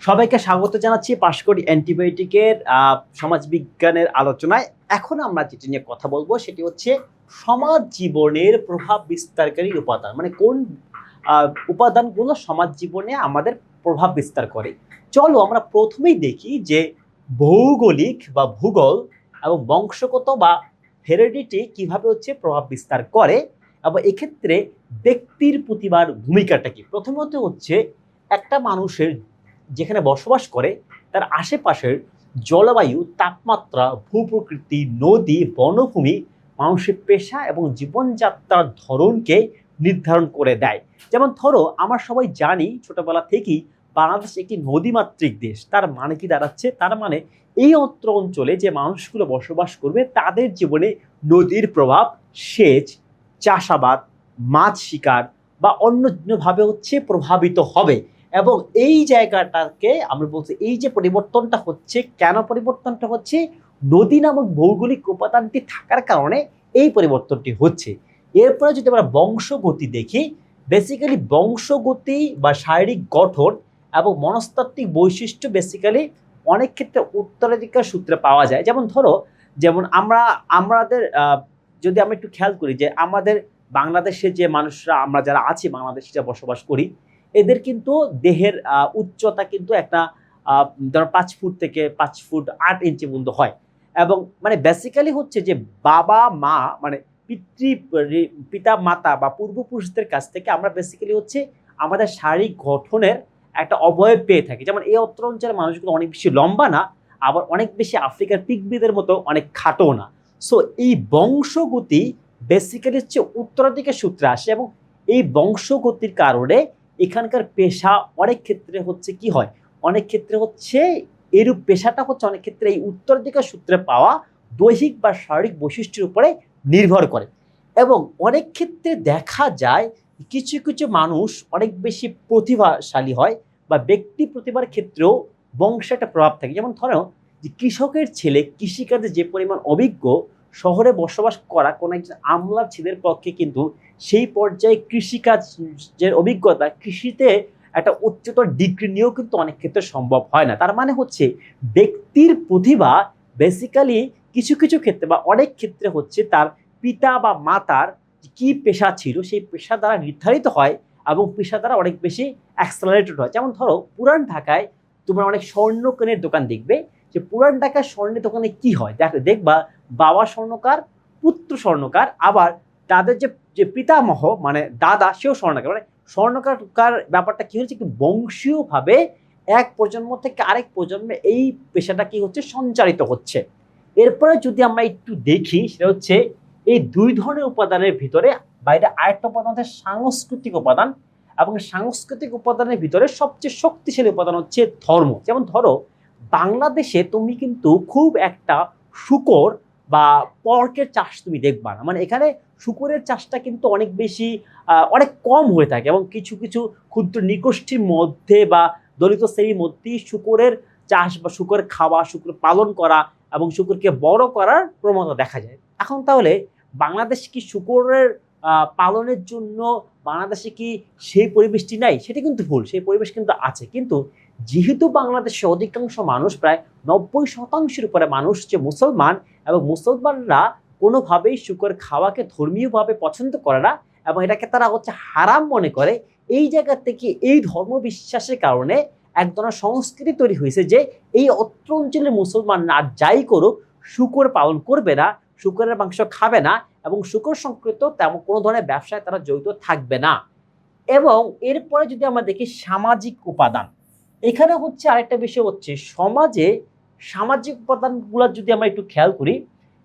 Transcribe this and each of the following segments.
সবাইকে স্বাগত জানাচ্ছি পাশকরি অ্যান্টিবায়োটিকের সমাজবিজ্ঞানের আলোচনায়। এখন আমরা যেটি নিয়ে কথা বলবো সেটি হচ্ছে সমাজ জীবনের প্রভাব বিস্তারকারী উপাদান, মানে কোন উপাদানগুলো সমাজ জীবনে আমাদের প্রভাব বিস্তার করে। চলো আমরা প্রথমেই দেখি যে ভৌগোলিক বা ভূগোল এবং বংশগত বা হেরিডিটি কিভাবে হচ্ছে প্রভাব বিস্তার করে এবং এক্ষেত্রে ব্যক্তির প্রতিভার ভূমিকাটা কি। প্রথমত হচ্ছে একটা মানুষের যেখানে বসবাস করে তার আশেপাশের জলবায়ু, তাপমাত্রা, ভূপ্রকৃতি, নদী, বনভূমি মানুষের পেশা এবং জীবনযাত্রার ধরনকে নির্ধারণ করে দেয়। যেমন ধরো, আমরা সবাই জানি ছোটবেলা থেকেই বাংলাদেশ একটি নদীমাতৃক দেশ। তার মানে কি দাঁড়াচ্ছে? তার মানে এই অঞ্চলে যে মানুষগুলো বসবাস করবে তাদের জীবনে নদীর প্রভাব সেচ, চাষাবাদ, মাছ শিকার বা অন্যভাবে হচ্ছে প্রভাবিত হবে। এবং এই জায়গাটাকে আমরা বলছি, এই যে পরিবর্তনটা হচ্ছে, কেন পরিবর্তনটা হচ্ছে? নদী নামক ভৌগোলিক উপাদানটি থাকার কারণে এই পরিবর্তনটি হচ্ছে। এরপরে যদি আমরা বংশগতি দেখি, বেসিক্যালি বংশগতি বা শারীরিক গঠন এবং মনস্তাত্ত্বিক বৈশিষ্ট্য বেসিক্যালি অনেক ক্ষেত্রে উত্তরাধিকার সূত্রে পাওয়া যায়। যেমন ধরো, যেমন আমাদের যদি আমরা একটু খেয়াল করি যে আমাদের বাংলাদেশে যে মানুষরা, আমরা যারা আছি বাংলাদেশে বসবাস করি, এদের কিন্তু দেহের উচ্চতা কিন্তু একটা ধরো 5 ফুট থেকে 5 ফুট 8 ইঞ্চি পর্যন্ত হয়। এবং মানে বেসিক্যালি হচ্ছে যে বাবা মা মানে পিতা মাতা বা পূর্বপুরুষদের কাছ থেকে আমরা বেসিক্যালি হচ্ছে আমাদের শারীরিক গঠনের একটা অবয়ব পেয়ে থাকি। যেমন এই অঞ্চলের মানুষগুলো অনেক বেশি লম্বা না, আবার অনেক বেশি আফ্রিকার পিগমিদের মতো অনেক খাটো না। সো এই বংশগতি বেসিক্যালি হচ্ছে উত্তরাধিকার সূত্রে আসে এবং এই বংশগতির কারণে এখানকার পেশা অনেক ক্ষেত্রে হচ্ছে কি হয়, অনেক ক্ষেত্রে হচ্ছে এরূপ পেশাটা হচ্ছে অনেক ক্ষেত্রে এই উত্তরাধিকার সূত্রে পাওয়া দৈহিক বা শারীরিক বৈশিষ্ট্যের উপরে নির্ভর করে। এবং অনেক ক্ষেত্রে দেখা যায় কিছু কিছু মানুষ অনেক বেশি প্রতিভাশালী হয় বা ব্যক্তি প্রতিভার ক্ষেত্রেও বংশের একটা প্রভাব থাকে। যেমন ধরো যে কৃষকের ছেলে কৃষিকাজে যে পরিমাণ অভিজ্ঞ, শহরে বসবাস করা কোনো একজন আমলার ছেলের পক্ষে কিন্তু সেই পর্যায়ে কৃষিকাজের অভিজ্ঞতা, কৃষিতে একটা উচ্চতর ডিগ্রি নিয়েও কিন্তু অনেক ক্ষেত্রে সম্ভব হয় না। তার মানে হচ্ছে ব্যক্তির প্রতিভা বেসিক্যালি কিছু কিছু ক্ষেত্রে বা অনেক ক্ষেত্রে হচ্ছে তার পিতা বা মাতার কি পেশা ছিল সেই পেশা দ্বারা নির্ধারিত হয় এবং পেশা দ্বারা অনেক বেশি অ্যাক্সেলারেটেড হয়। যেমন ধরো পুরান ঢাকায় তোমরা অনেক স্বর্ণকারের দোকান দেখবে, যে পুরান ঢাকার স্বর্ণের দোকানে কি হয় দেখবা বাবা স্বর্ণকার, পুত্র স্বর্ণকার, আবার তাদের যে পিতামহ মানে দাদা সেও স্বর্ণকার। মানে স্বর্ণকার ব্যাপারটা কি হচ্ছে, কি বংশীয়ভাবে এক প্রজন্ম থেকে আরেক প্রজন্মে এই পেশাটা কি হচ্ছে সঞ্চারিত হচ্ছে। এরপরে যদি আমরা একটু দেখি, সেটা হচ্ছে এই দুই ধরনের উপাদানের ভিতরে বাইরে আরেকটা উপাদান হচ্ছে সাংস্কৃতিক উপাদান, এবং সাংস্কৃতিক উপাদানের ভিতরে সবচেয়ে শক্তিশালী উপাদান হচ্ছে ধর্ম। যেমন ধরো বাংলাদেশে তুমি কিন্তু খুব একটা শূকর বা পর্কের চাষ তুমি দেখবা না, মানে এখানে শূকরের চাষটা কিন্তু অনেক বেশি অনেক কম হয়ে থাকে এবং কিছু কিছু ক্ষুদ্র নিগোষ্ঠীর মধ্যে বা দলিত শ্রেণীর মধ্যেই শূকরের চাষ বা শূকর খাওয়া, শূকর পালন করা এবং শূকরকে বড় করার প্রবণতা দেখা যায়। এখন তাহলে বাংলাদেশে কি শূকরের পালনের জন্য বাংলাদেশে কি সেই পরিবেশটি নাই? সেটা কিন্তু ভুল, সেই পরিবেশ কিন্তু আছে। কিন্তু যেহেতু বাংলাদেশে অধিকাংশ মানুষ, প্রায় 90% উপরে মানুষ যে মুসলমান, এবং মুসলমানরা কোনোভাবেই শূকর খাওয়াকে ধর্মীয়ভাবে পছন্দ করে না এবং এটাকে তারা হচ্ছে হারাম মনে করে। এই জায়গা থেকে এই ধর্ম বিশ্বাসের কারণে এক ধরনের সংস্কৃতি তৈরি হয়েছে যে এই অত্র অঞ্চলের মুসলমানরা আর যাই করুক শূকর পালন করবে না, শূকরের মাংস খাবে না এবং শূকর সংক্রান্ত তেমন কোনো ধরনের ব্যবসায় তারা জড়িত থাকবে না। এবং এরপরে যদি আমরা দেখি সামাজিক উপাদান, এখানে হচ্ছে আরেকটা বিষয় হচ্ছে সমাজে সামাজিক উপাদানগুলো যদি আমরা একটু খেয়াল করি,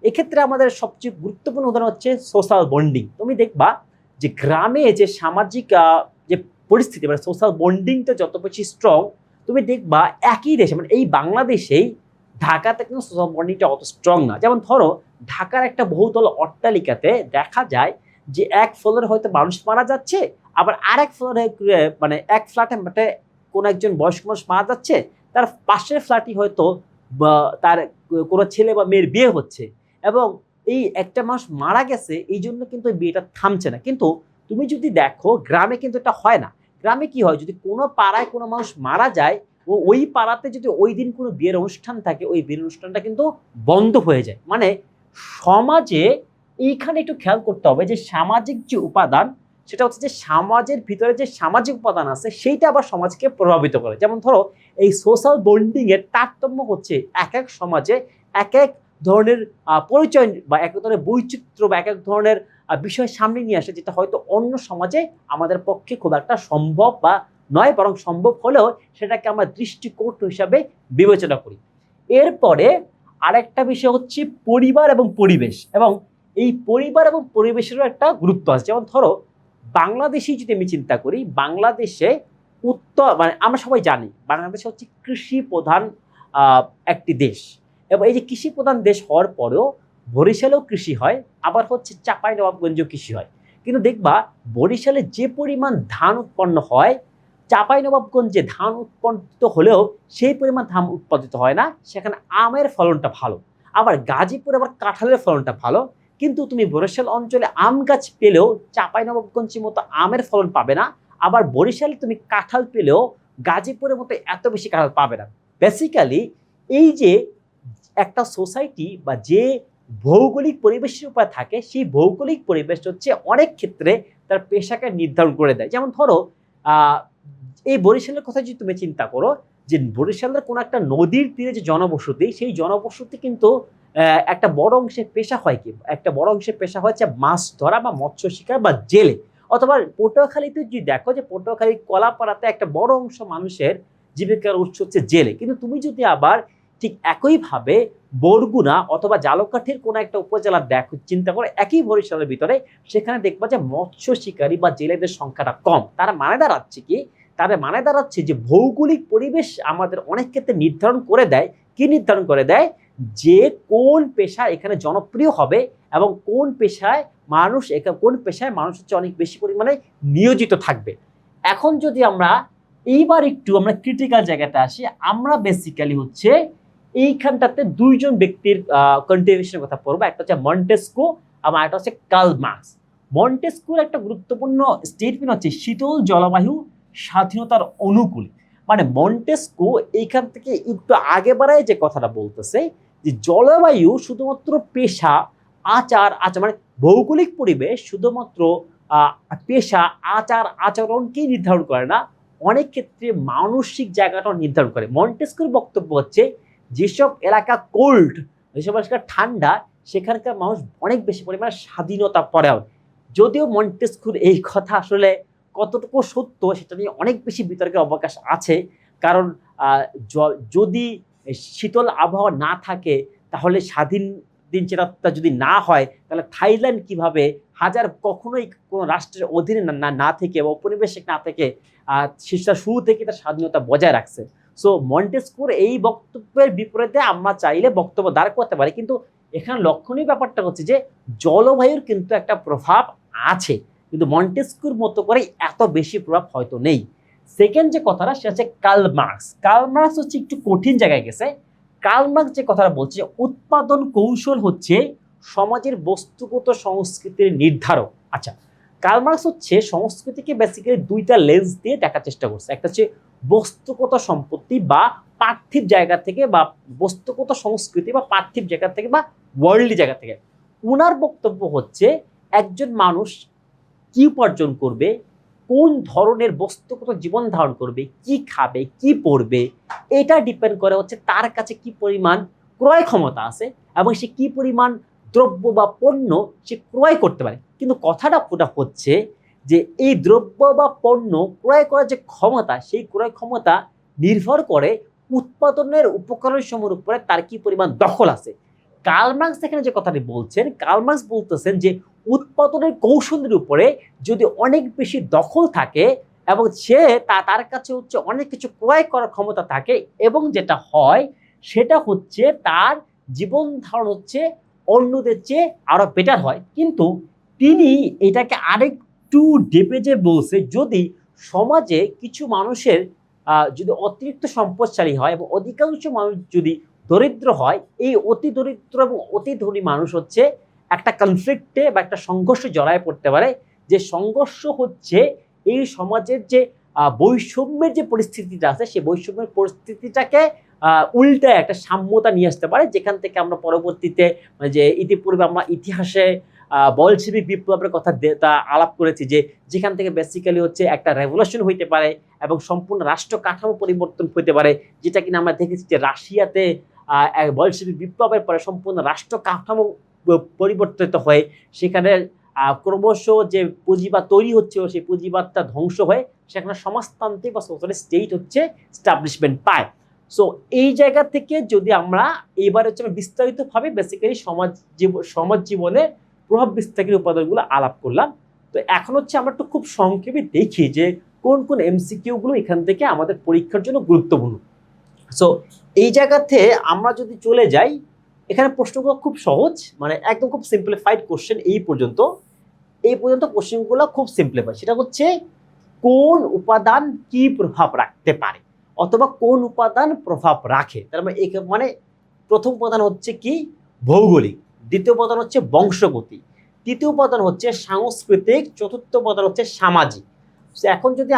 এক্ষেত্রে আমাদের সবচেয়ে গুরুত্বপূর্ণ উদাহরণ হচ্ছে সোশ্যাল বন্ডিং। তুমি দেখবা যে গ্রামে যে সামাজিক যে পরিস্থিতি মানে সোশ্যাল বন্ডিংটা যত বেশি স্ট্রং, তুমি দেখবা একই দেশে মানে এই বাংলাদেশেই ঢাকাতে কিন্তু সোশ্যাল বন্ডিংটা অত স্ট্রং না। যেমন ধরো ঢাকার একটা বহুতল অট্টালিকাতে দেখা যায় যে এক ফ্লোরে হয়তো মানুষ মারা যাচ্ছে, আবার আরেক ফ্লোরে মানে এক ফ্ল্যাটে মানে কোনো একজন বয়স্ক মানুষ মারা যাচ্ছে, তার পাশের ফ্ল্যাটই হয়তো তার কোনো ছেলে বা মেয়ের বিয়ে হচ্ছে এবং এই একটা মানুষ মারা গেছে এই জন্য কিন্তু বিয়েটা থামছে না। কিন্তু তুমি যদি দেখো গ্রামে কিন্তু এটা হয় না। গ্রামে কি হয়, যদি কোনো পাড়ায় কোনো মানুষ মারা যায় ওই পাড়াতে যদি ওই দিন কোনো বিয়ের অনুষ্ঠান থাকে, ওই বিয়ের অনুষ্ঠানটা কিন্তু বন্ধ হয়ে যায়। মানে সমাজে এইখানে একটু খেয়াল করতে হবে যে সামাজিক যে উপাদান, সেটা হচ্ছে যে সমাজের ভিতরে যে সামাজিক উপাদান আছে সেইটা আবার সমাজকে প্রভাবিত করে। যেমন ধরো এই সোশ্যাল বন্ডিং এর তারতম্য হচ্ছে এক এক সমাজে এক এক ধরনের পরিচয় বা এক এক ধরনের বৈচিত্র্য বা এক এক ধরনের বিষয় সামনে নিয়ে আসে, যেটা হয়তো অন্য সমাজে আমাদের পক্ষে খুব একটা সম্ভব বা নয়, বরং সম্ভব হলেও সেটাকে আমরা দৃষ্টিকোণ হিসাবে বিবেচনা করি। এরপরে আরেকটা বিষয় হচ্ছে পরিবার এবং পরিবেশ, এবং এই পরিবার এবং পরিবেশেরও একটা গুরুত্ব আছে। যেমন ধরো বাংলাদেশি যদি আমি চিন্তা করি, বাংলাদেশে মানে আমরা সবাই জানি বাংলাদেশ হচ্ছে কৃষি প্রধান একটি দেশ, এবং এই যে কৃষি প্রধান দেশ হওয়ার পরেও বরিশালেও কৃষি হয়, আবার হচ্ছে চাঁপাইনবাবগঞ্জেও কৃষি হয়। কিন্তু দেখবা বরিশালে যে পরিমাণ ধান উৎপন্ন হয়, চাঁপাইনবাবগঞ্জে ধান উৎপন্ন হলেও সেই পরিমাণ ধান উৎপাদিত হয় না। সেখানে আমের ফলনটা ভালো, আবার গাজীপুরে আবার কাঁঠালের ফলনটা ভালো। কিন্তু তুমি বরিশাল অঞ্চলে আম গাছ পেলেও চাঁপাইনবাবগঞ্জের মতো আমের ফলন পাবে না, আবার বরিশালে তুমি কাঁঠাল পেলেও গাজীপুরের মতো এত বেশি কাঁঠাল পাবে না। বেসিক্যালি এই যে একটা সোসাইটি বা যে ভৌগোলিক পরিবেশের উপর থাকে, সেই ভৌগোলিক পরিবেশ হচ্ছে অনেক ক্ষেত্রে তার পেশাকে নির্ধারণ করে দেয়। যেমন ধরো এই বরিশালের কথা যদি তুমি চিন্তা করো, যে বরিশালের কোনো একটা নদীর তীরে যে জনবসতি, সেই জনবসতি কিন্তু একটা বড় অংশের পেশা হয় কি, একটা বড় অংশের পেশা হচ্ছে মাছ ধরা বা মৎস্য শিকার বা জেলে। অথবা পটুয়াখালীতে যদি দেখো যে পটুয়াখালী কলাপাড়াতে একটা বড় অংশ মানুষের জীবিকার উৎস হচ্ছে জেলে। কিন্তু তুমি যদি আবার ঠিক একইভাবে বরগুনা অথবা জালকাঠির কোনো একটা উপজেলা দেখো, চিন্তা করো একই বরিশালের ভিতরে, সেখানে দেখবা যে মৎস্য শিকারী বা জেলেদের সংখ্যাটা কম। তারা মানে দাঁড়াচ্ছে কি, তারা মানে দাঁড়াচ্ছে যে ভৌগোলিক পরিবেশ আমাদের অনেক ক্ষেত্রে নির্ধারণ করে দেয়। কি নির্ধারণ করে দেয়? যে কোন পেশা এখানে জনপ্রিয় হবে এবং কোন পেশায় মানুষ হচ্ছে অনেক বেশি পরিমাণে নিয়োজিত থাকবে। এখন যদি আমরা এইবার একটু আমরা ক্রিটিক্যাল জায়গাতে আসি, আমরা বেসিক্যালি হচ্ছে এইখানটাতে দুইজন ব্যক্তির কন্ট্রিবিউশনের কথা পড়বো। একটা হচ্ছে মন্টেস্কো এবং একটা হচ্ছে কার্ল মার্কস। মন্টেস্কোর একটা গুরুত্বপূর্ণ স্টেটমেন্ট হচ্ছে শীতল জলবায়ু স্বাধীনতার অনুকূল। মানে মন্টেস্কো এইখান থেকে একটু আগে বাড়ায় যে কথাটা বলতেছে যে জলবায়ু শুধুমাত্র পেশা আচার মানে ভৌগোলিক পরিবেশ শুধুমাত্র পেশা আচার আচরণকেই নির্ধারণ করে না, অনেক ক্ষেত্রে মানসিক জায়গাটাও নির্ধারণ করে। মন্টেস্কোর বক্তব্য হচ্ছে যেসব এলাকা কোল্ড, যেসব এলাকা ঠান্ডা, সেখানকার মানুষ অনেক বেশি পরিমাণে স্বাধীনতা পরায়ণ। যদিও মন্টেস্কোর এই কথা আসলে কতটুকু সত্য সেটা নিয়ে অনেক বেশি বিতর্কের অবকাশ আছে। কারণ যদি শীতল আবহাওয়া না থাকে তাহলে স্বাধীন দিন চেরাতটা যদি না হয়, তাহলে থাইল্যান্ড কিভাবে কখনোই কোনো রাষ্ট্রের অধীনে না থেকে বা উপনিবেশিক না থেকে সেটা শুরু থেকে তার স্বাধীনতা বজায় রাখছে। সো মন্টেস্কোর এই বক্তব্যের বিপরীতে আমরা চাইলে বক্তব্য দাঁড় করতে পারি, কিন্তু এখানে লক্ষণীয় ব্যাপারটা হচ্ছে যে জলবায়ুর কিন্তু একটা প্রভাব আছে, কিন্তু মন্টেস্কোর মতো করে এত বেশি প্রভাব হয়তো নেই। সেকেন্ড যে কথাটা সেটা হচ্ছে কার্ল মার্কস। কার্ল মার্কস হচ্ছে একটু কঠিন জায়গায় গেছে। কার্ল মার্কস যে কথাটা বলছে, উৎপাদন কৌশল হচ্ছে সমাজের বস্তুগত সংস্কৃতির নির্ধারক। আচ্ছা, কার্ল মার্কস হচ্ছে সংস্কৃতিকে বেসিক্যালি দুইটা লেন্স দিয়ে দেখার চেষ্টা করছে। একটা হচ্ছে বস্তুগত সম্পত্তি বা পার্থিব জায়গা থেকে, বা বস্তুগত সংস্কৃতি বা পার্থিব জায়গা থেকে বা ওয়ার্ল্ডলি জায়গা থেকে। উনার বক্তব্য হচ্ছে একজন মানুষ কি উপার্জন করবে, কোন ধরনের বস্তুগত জীবন ধারণ করবে, কি খাবে, কি পড়বে, এটা ডিপেন্ড করে হচ্ছে তার কাছে কি পরিমাণ ক্রয় ক্ষমতা আছে এবং সে কি পরিমাণ দ্রব্য বা পণ্য সে ক্রয় করতে পারে। কিন্তু কথাটা হচ্ছে যে এই দ্রব্য বা পণ্য ক্রয় করার যে ক্ষমতা, সেই ক্রয় ক্ষমতা নির্ভর করে উৎপাদনের উপকরণ সমূহের উপরে তার কি পরিমাণ দখল আছে। কার্ল মার্কস এখানে যে কথাটি বলছেন, কার্ল মার্কস বলতেছেন যে উৎপাদনের কৌশলের উপরে যদি অনেক বেশি দখল থাকে এবং সে তার কাছে হচ্ছে অনেক কিছু ক্রয় করার ক্ষমতা থাকে, এবং যেটা হয় সেটা হচ্ছে তার জীবন ধারণ হচ্ছে অন্যদের চেয়ে আরো বেটার হয়। কিন্তু তিনি এটাকে আরেকটু ডেপেজে বলছে, যদি সমাজে কিছু মানুষের যদি অতিরিক্ত সম্পদশালী হয় এবং অধিকাংশ মানুষ যদি দরিদ্র হয়, এই অতি দরিদ্র এবং অতি ধনী মানুষ হচ্ছে একটা কনফ্লিক্টে বা একটা সংঘর্ষে জড়ায় পড়তে পারে, যে সংঘর্ষ হচ্ছে এই সমাজের যে বৈষম্যের যে পরিস্থিতিটা আছে সেই বৈষম্যের পরিস্থিতিটাকে উল্টে একটা সাম্যতা নিয়ে আসতে পারে, যেখান থেকে আমরা পরবর্তীতে যে ইতিপূর্বে আমরা ইতিহাসে বলশেভিক বিপ্লবের কথা আলাপ করেছি, যে যেখান থেকে বেসিক্যালি হচ্ছে একটা রেভলিউশন হইতে পারে এবং সম্পূর্ণ রাষ্ট্র কাঠামো পরিবর্তন হতে পারে, যেটা কিনা আমরা দেখেছি যে রাশিয়াতে বলশেভিক বিপ্লবের পরে সম্পূর্ণ রাষ্ট্র কাঠামো পরিবর্তিত হয়ে সেখানে ক্রমশ যে পুঁজিবাদ তৈরি হচ্ছে সেই পুঁজিবাদটা ধ্বংস হয়ে সেখানে সমাজতান্ত্রিক বা সোশ্যালিস্ট স্টেট হচ্ছে এস্টাবলিশমেন্ট পায়। সো এই জায়গা থেকে যদি আমরা এইবার হচ্ছে বিস্তারিতভাবে বেসিক্যালি সমাজ জীবনে প্রভাব বিস্তারকারী উপাদানগুলো আলাপ করলাম। তো এখন হচ্ছে আমরা একটু খুব সংক্ষেপে দেখি যে কোন কোন এমসিকিউগুলো এখান থেকে আমাদের পরীক্ষার জন্য গুরুত্বপূর্ণ। সো এই জায়গাতে আমরা যদি চলে যাই, এখানে প্রশ্নগুলো খুব সহজ, মানে একদম খুব সিম্পলিফাইড কোশ্চেন। এই পর্যন্ত কোশ্চেনগুলো খুব সিম্পলিফাইড। সেটা হচ্ছে কোন উপাদান কি প্রভাব রাখতে পারে অথবা কোন উপাদান প্রভাব রাখে। তার মানে প্রথম উপাদান হচ্ছে কি ভৌগোলিক, দ্বিতীয় উপাদান হচ্ছে বংশগতি, তৃতীয় উপাদান হচ্ছে সাংস্কৃতিক, চতুর্থ উপাদান হচ্ছে সামাজিক। এখন যদি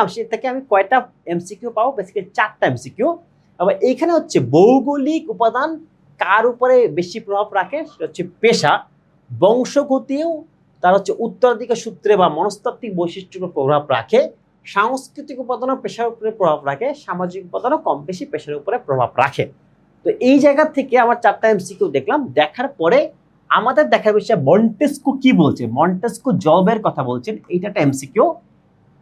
আমি কয়টা এমসিকিউ পাবো? বেসিক্যালি 4টা এমসিকিউ। আবার এইখানে হচ্ছে ভৌগোলিক উপাদান কার উপরে বেশি প্রভাব রাখে, সেটা হচ্ছে পেশা। বংশগতিও তার হচ্ছে উত্তরাধিকার সূত্রে বা মনস্তাত্ত্বিক বৈশিষ্ট্যের উপর প্রভাব রাখে। সাংস্কৃতিক উপাদানও পেশার উপরে প্রভাব রাখে, সামাজিক উপাদানও কম বেশি পেশার উপরে প্রভাব রাখে। তো এই জায়গা থেকে আমার 4টা এমসিকিউ দেখলাম। দেখার পরে আমাদের দেখার বিষয় মন্টেস্কু কি বলছে। মন্টেস্কু জবের কথা বলছেন, এইটা একটা এমসিকিউ।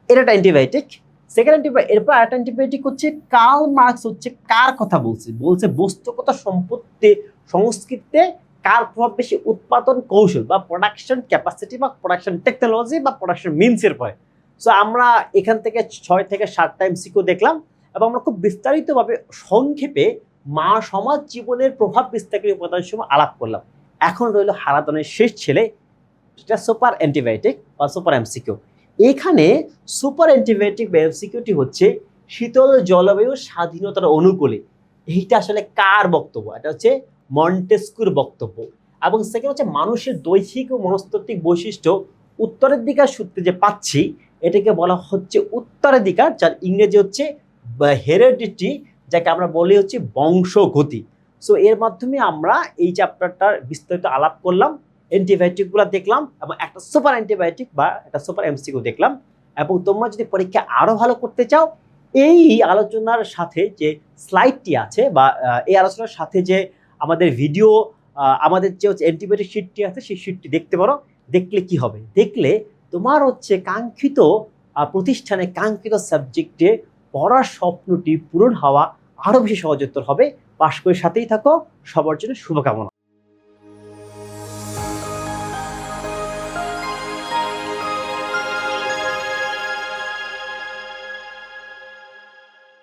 এটা একটা অ্যান্টিবায়োটিক। সেকেন্ড অ্যান্টিবায়োটিক, এরপর আরেকটা অ্যান্টিবায়োটিক হচ্ছে কার্ল মার্কস হচ্ছে কার কথা বলছে বস্তুগত সম্পত্তি সংস্কৃতিতে কার প্রভাব বেশি, উৎপাদন কৌশল বা প্রোডাকশন ক্যাপাসিটি বা প্রোডাকশন টেকনোলজি বা প্রোডাকশন মিনসের পরে। সো আমরা এখান থেকে 6 থেকে 7টা এমসিকিউ দেখলাম এবং আমরা খুব বিস্তারিতভাবে সংক্ষেপে সমাজ জীবনের প্রভাব বিস্তারকারী উপাদানসমূহ আলাপ করলাম। এখন রইল হারাধনের শেষ ছেলে, যেটা সুপার অ্যান্টিবায়োটিক বা সুপার এমসিকিউ। এখানে সুপার অ্যান্টিবায়োটিক বা এমসিকিউটি হচ্ছে শীতল জলবায়ু স্বাধীনতার অনুকূলে। এইটা আসলে কার বক্তব্য? এটা হচ্ছে মন্টেস্কুর বক্তব্য। এবং সেকেন্ড হচ্ছে মানুষের দৈহিক ও মনস্তাত্ত্বিক বৈশিষ্ট্য উত্তরাধিকার সূত্রে যে পাচ্ছি, এটাকে বলা হচ্ছে উত্তরাধিকার, যার ইংরেজি হচ্ছে হেরিডিটি, যাকে আমরা বলি হচ্ছে বংশগতি। সো এর মাধ্যমে আমরা এই চ্যাপ্টারটার বিস্তারিত আলাপ করলাম, অ্যান্টিবায়োটিকগুলো দেখলাম এবং একটা সুপার অ্যান্টিবায়োটিক বা একটা সুপার এমসিকিউ দেখলাম। এবং তোমরা যদি পরীক্ষা আরো ভালো করতে চাও, এই আলোচনার সাথে যে স্লাইডটি আছে বা এই আলোচনার সাথে যে আমাদের ভিডিও, আমাদের যে হচ্ছে অ্যান্টিবায়োটিক শিটটি আছে, সেই শিটটি দেখতে পারো। দেখলে কি হবে? দেখলে তোমার হচ্ছে কাঙ্ক্ষিত প্রতিষ্ঠানে কাঙ্ক্ষিত সাবজেক্টে পড়ার স্বপ্নটি পূরণ হওয়া আরো বেশি সহজতর হবে। পাশ করে সাথেই থাকো। সবার জন্য শুভকামনা।